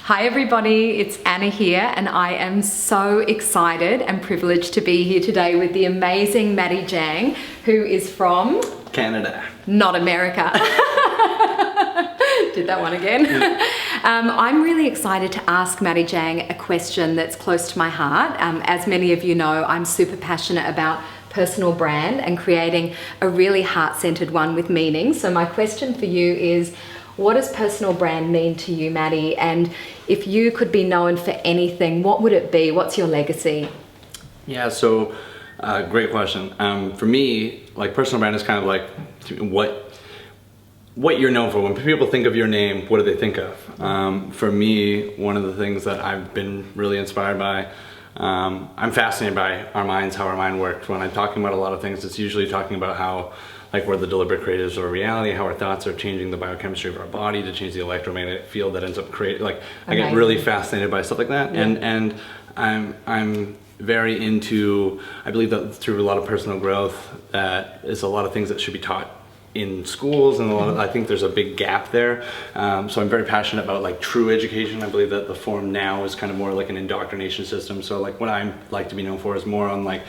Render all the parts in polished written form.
Hi everybody, it's Anna here and I am so excited and privileged to be here today with the amazing Mathieu Jang, who is from... Canada. Not America. Did that one again. I'm really excited to ask Mathieu Jang a question that's close to my heart. As many of you know, I'm super passionate about personal brand and creating a really heart-centered one with meaning. So my question for you is, what does personal brand mean to you, Matty? And if you could be known for anything, what would it be? What's your legacy? Yeah, so great question. For me, like personal brand is kind of like what you're known for. When people think of your name, what do they think of? For me, one of the things that I've been really inspired by, I'm fascinated by our minds, how our mind works. When I'm talking about a lot of things, it's usually talking about how we're the deliberate creators of our reality, how our thoughts are changing the biochemistry of our body to change the electromagnetic field that ends up creating, I get really fascinated by stuff like that. Yeah. And I'm very into, I believe that through a lot of personal growth, that is a lot of things that should be taught in schools, and I think there's a big gap there. So I'm very passionate about like true education. I believe that the form now is kind of more like an indoctrination system. So like what I like to be known for is more on like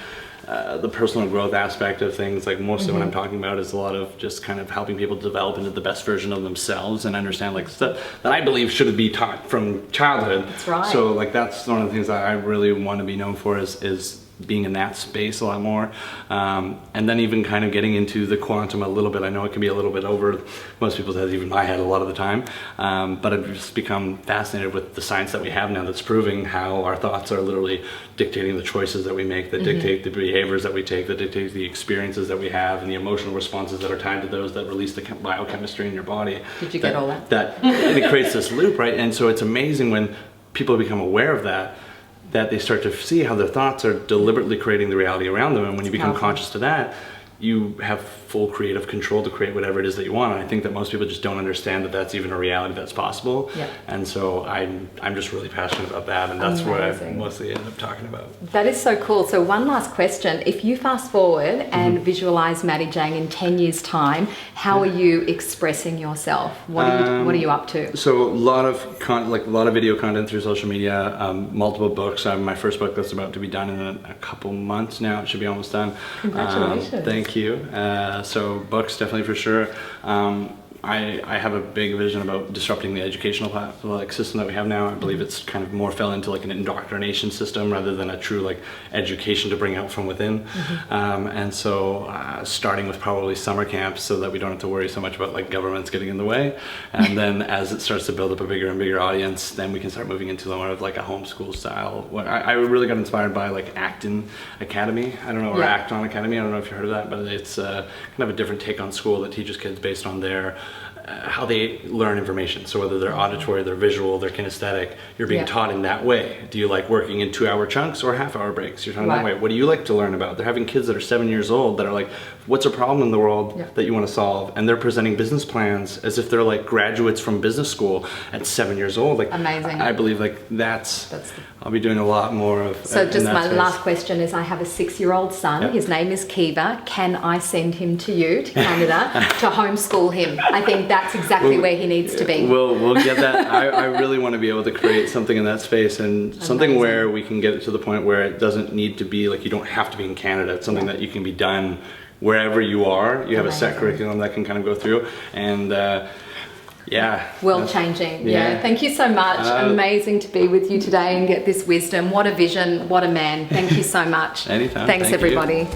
the personal growth aspect of things. Like mostly what I'm talking about is a lot of just kind of helping people develop into the best version of themselves and understand like stuff that I believe should be taught from childhood. That's right. So like that's one of the things that I really want to be known for is being in that space a lot more, and then even kind of getting into the quantum a little bit. I know it can be a little bit over most people's heads, even my head a lot of the time, but I've just become fascinated with the science that we have now that's proving how our thoughts are literally dictating the choices that we make, that dictate the behaviors that we take, that dictate the experiences that we have and the emotional responses that are tied to those that release the biochemistry in your body. Did you get all that? And it creates this loop, right? And so it's amazing when people become aware of that they start to see how their thoughts are deliberately creating the reality around them. And when you become conscious to that, you have full creative control to create whatever it is that you want. And I think that most people just don't understand that that's even a reality that's possible. Yep. And so I'm just really passionate about that, and that's what I mostly end up talking about. That is so cool. So one last question. If you fast forward and visualize Mathieu Jang in 10 years time, how are you expressing yourself? What are you up to? So a lot of video content through social media, multiple books. My first book that's about to be done in a couple months now. It should be almost done. Congratulations. Thank you. So books definitely for sure. I have a big vision about disrupting the educational system that we have now. I believe it's kind of more fell into like an indoctrination system rather than a true like education to bring out from within. And so starting with probably summer camps so that we don't have to worry so much about like governments getting in the way. And then as it starts to build up a bigger and bigger audience, then we can start moving into more of like a homeschool style. I really got inspired by like Acton Academy. I don't know, or Acton Academy. I don't know if you heard of that, but it's kind of a different take on school that teaches kids based on their how they learn information. So whether they're auditory, they're visual, they're kinesthetic, you're being taught in that way. Do you like working in 2-hour chunks or half-hour breaks? You're taught that way. What do you like to learn about? They're having kids that are 7 years old that are like, what's a problem in the world that you want to solve? And they're presenting business plans as if they're like graduates from business school at 7 years old. Like, amazing. I believe like I'll be doing a lot more of. So just my last question is, I have a 6-year-old son. His name is Kiva. Can I send him to you, to Canada, to homeschool him? I think that's exactly where he needs to be. We'll get that. I really want to be able to create something in that space, and something where we can get it to the point where it doesn't need to be like, you don't have to be in Canada. It's something that you can be done wherever you are. You have a set curriculum that can kind of go through, and world changing. Thank you so much. Amazing to be with you today and get this wisdom. What a vision, what a man. Thank you so much. Anytime. Thanks everybody.